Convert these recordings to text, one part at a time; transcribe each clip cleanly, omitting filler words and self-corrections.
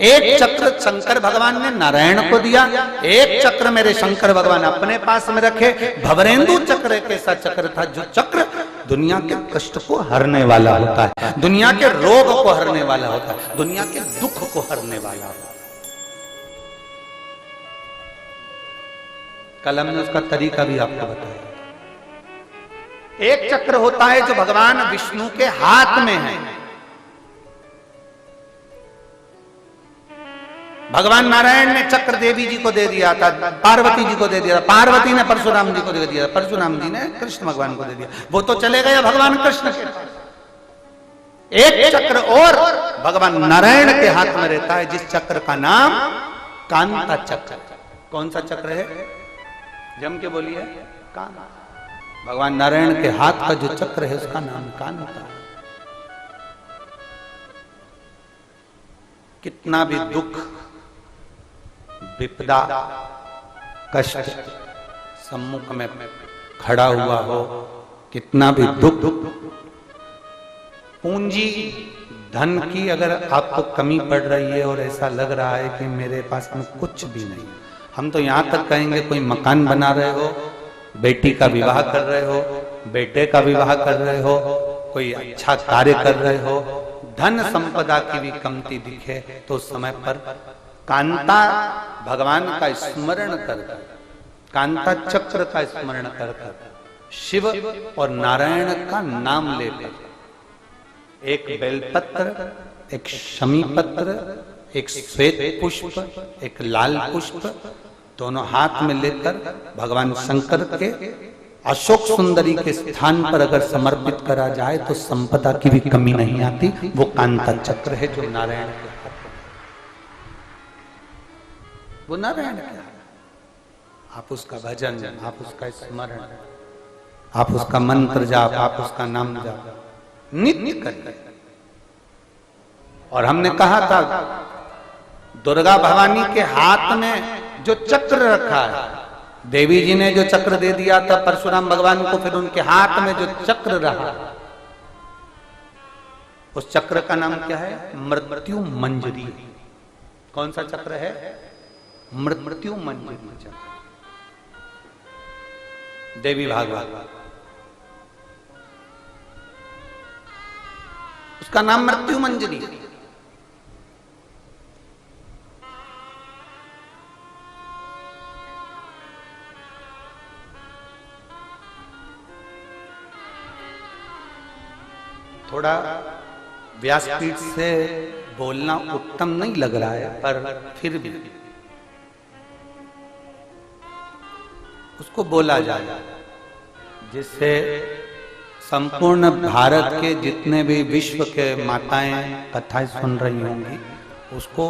एक चक्र शंकर भगवान ने नारायण को दिया, एक चक्र मेरे शंकर भगवान अपने पास में रखे। भवरेंदु चक्र एक ऐसा चक्र था जो चक्र दुनिया के कष्ट को हरने वाला होता है, दुनिया के रोग को हरने वाला होता है, दुनिया के दुख को हरने वाला होता है। कल हमने उसका तरीका भी आपको बताया। एक चक्र होता है जो भगवान विष्णु के हाथ में है। भगवान नारायण ने चक्र देवी जी को दे दिया था, पार्वती जी को दे दिया था, पार्वती ने परशुराम जी को दे दिया, परशुराम जी ने कृष्ण भगवान को दे दिया। वो तो चले गए भगवान कृष्ण के पास। एक चक्र और भगवान नारायण के हाथ में रहता है, जिस चक्र का नाम कांता चक्र। कौन सा चक्र है? जम के बोलिए। कांता। भगवान नारायण के हाथ का जो चक्र है उसका नाम कांता। कितना भी दुख, विपदा, कष्ट सम्मुख में खड़ा हुआ हो, कितना भी दुख, पूंजी धन की अगर आपको कमी पड़ रही है और ऐसा लग रहा है कि मेरे पास में कुछ भी नहीं, हम तो यहां तक कहेंगे कोई मकान बना रहे हो, बेटी का विवाह कर रहे हो, बेटे का विवाह कर रहे हो, कोई अच्छा कार्य कर रहे हो, धन संपदा की भी कमती दिखे तो उस समय पर कांता भगवान का स्मरण कर, कांता चक्र का स्मरण कर, शिव और नारायण का नाम लेकर, एक बेलपत्र, एक शमी पत्र, एक श्वेत पुष्प, एक लाल पुष्प, दोनों हाथ में लेकर भगवान शंकर के अशोक सुंदरी के स्थान पर अगर समर्पित करा जाए तो संपदा की भी कमी नहीं आती। वो कांता चक्र है जो नारायण के हाथ में, वो नारायण के हाथ। आप उसका भजन, आप उसका स्मरण, आप उसका मंत्र जाप, आप उसका नाम जाप नित्य करिए। और हमने कहा था दुर्गा भवानी के हाथ में जो चक्र रखा है, देवी जी ने जो चक्र दे दिया था परशुराम भगवान को, फिर उनके हाथ में जो चक्र रहा, उस चक्र का नाम क्या है? मृत्यु मंजरी। कौन सा चक्र है? मृत्यु मंजरी चक्र। देवी भागवत, उसका नाम मृत्यु मंजरी। थोड़ा व्यासपीठ से बोलना उत्तम नहीं लग रहा है, पर फिर भी उसको बोला जाए, जिससे संपूर्ण भारत के जितने भी विश्व के माताएं कथाएं सुन रही होंगी उसको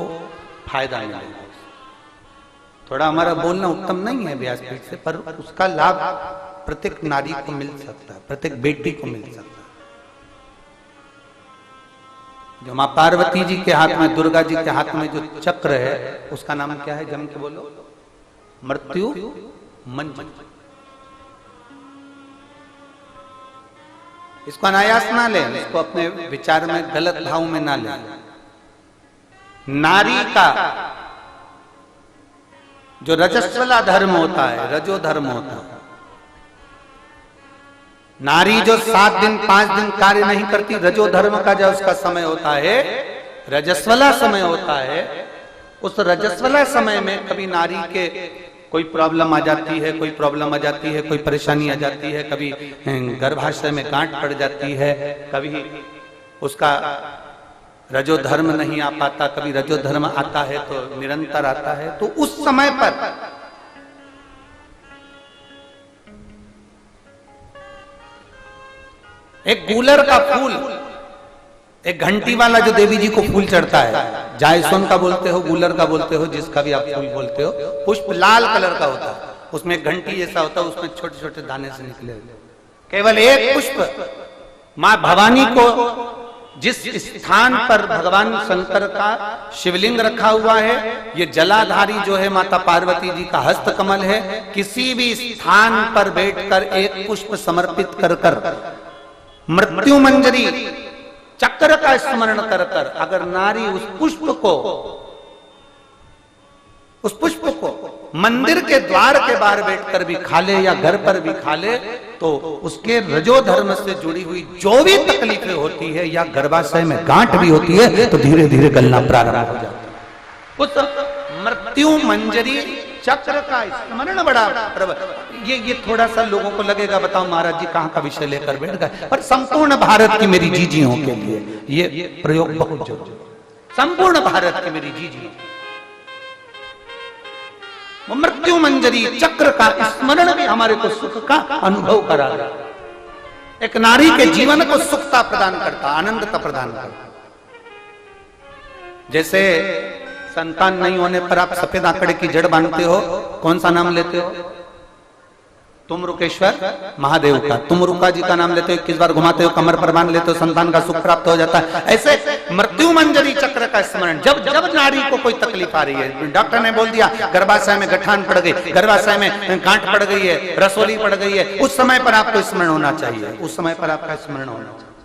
फायदा मिलेगा। थोड़ा हमारा बोलना उत्तम नहीं है व्यासपीठ से, पर उसका लाभ प्रत्येक नारी को मिल सकता है, प्रत्येक बेटी को मिल सकता है। जो मां पार्वती जी के हाथ में, दुर्गा जी के हाथ में जो चक्र है उसका नाम क्या है? जम के बोलो। मृत्यु मंजरी। इसको अनायास ना लें, इसको अपने विचार में गलत भाव में ना लें। नारी का जो रजस्वला धर्म होता है, रजो धर्म होता है, नारी जो 7 दिन 5 दिन कार्य नहीं करती, रजो धर्म का जो उसका समय होता है, रजस्वला समय होता है, उस रजस्वला समय में कभी नारी के कोई प्रॉब्लम आ जाती है, कोई प्रॉब्लम आ जाती है, कोई परेशानी आ जाती है, कभी गर्भाशय में गांठ पड़ जाती है, कभी उसका रजो धर्म नहीं आ पाता, कभी रजो धर्म आता है तो निरंतर आता है। तो उस समय पर एक गूलर का फूल, एक घंटी वाला जो देवी जी को फूल चढ़ता है, जायसोन का बोलते हो, गूलर का बोलते हो, जिसका भी आप फूल बोलते हो, पुष्प लाल कलर का होता है, उसमें एक घंटी जैसा होता है, उसमें छोटे छोटे दाने से निकले हुए। केवल एक पुष्प मां भवानी को, जिस स्थान पर भगवान शंकर का शिवलिंग रखा हुआ है, ये जलाधारी जो है माता पार्वती जी का हस्त कमल है, किसी भी स्थान पर बैठकर एक पुष्प समर्पित कर कर मृत्यु मंजरी चक्र का स्मरण कर कर अगर नारी उस पुष्प को उस पुष्प को मंदिर के द्वार के बाहर बैठकर भी खा ले या घर पर भी खा ले तो उसके रजो धर्म से जुड़ी हुई जो भी तकलीफें होती है या गर्भाशय में गांठ भी होती है तो धीरे धीरे गलना प्रारंभ हो जाता है। उस मृत्यु मंजरी चक्र का स्मरण बड़ा ये थोड़ा सा लोगों को लगेगा, बताओ महाराज जी कहाँ का विषय लेकर बैठ गए, पर संपूर्ण भारत की मेरी जीजियों के लिए ये प्रयोग बहुत जरूरी, संपूर्ण भारत की मेरी जीजियों मृत्यु मंजरी चक्र का स्मरण भी हमारे को सुख का अनुभव करा रहा है। एक नारी के जीवन को सुखता प्रदान करता, आनंदता प्रदान करता। जैसे संतान नहीं होने पर आप सफेद आंकड़े की जड़ बांधते हो, कौन सा नाम लेते हो? तुमरुकेश्वर महादेव का। तुमरुका जी का नाम लेते हो, 21 बार घुमाते हो, कमर पर बांध लेते हो, संतान का सुख प्राप्त हो जाता है। ऐसे मृत्यु मंजरी चक्र का स्मरण जब जब नारी को कोई तकलीफ आ रही है, डॉक्टर ने बोल दिया गर्भाशय में गठान पड़ गई, गर्भाशय में गांठ पड़ गई है, रसोली पड़ गई है, उस समय पर आपको स्मरण होना चाहिए, उस समय पर आपका स्मरण होना चाहिए।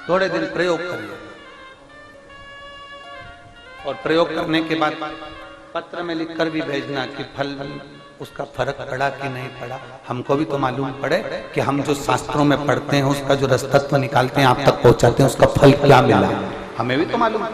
थोड़े दिन प्रयोग करिए और प्रयोग करने के बाद पत्र में लिखकर भी भेजना कि फल उसका फर्क पड़ा कि नहीं पड़ा। हमको भी तो मालूम पड़े कि हम जो शास्त्रों में पढ़ते हैं उसका जो रसतत्व निकालते हैं आप तक पहुंचाते हैं उसका फल क्या मिला, हमें भी तो मालूम।